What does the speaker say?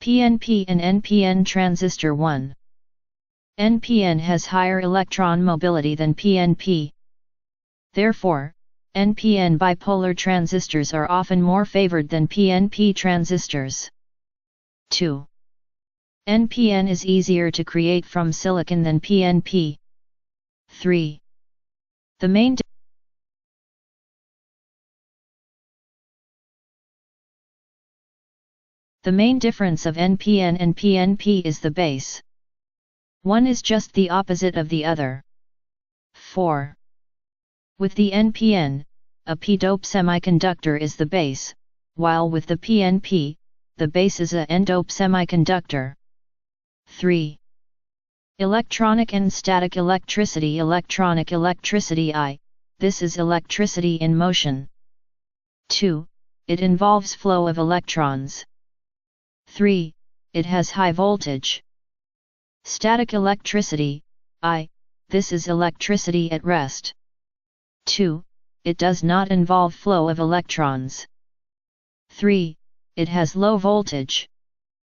PNP and NPN transistor 1. NPN has higher electron mobility than PNP. Therefore, NPN bipolar transistors are often more favored than PNP transistors. 2. NPN is easier to create from silicon than PNP. 3. The main difference of NPN and PNP is the base. One is just the opposite of the other. 4. With the NPN, a p-dope semiconductor is the base, while with the PNP, the base is a n-dope semiconductor. 3. Electronic and static electricity. Electronic electricity I, this is electricity in motion. 2. It involves flow of electrons. 3. It has high voltage. Static electricity, I, this is electricity at rest. 2. It does not involve flow of electrons. 3. It has low voltage.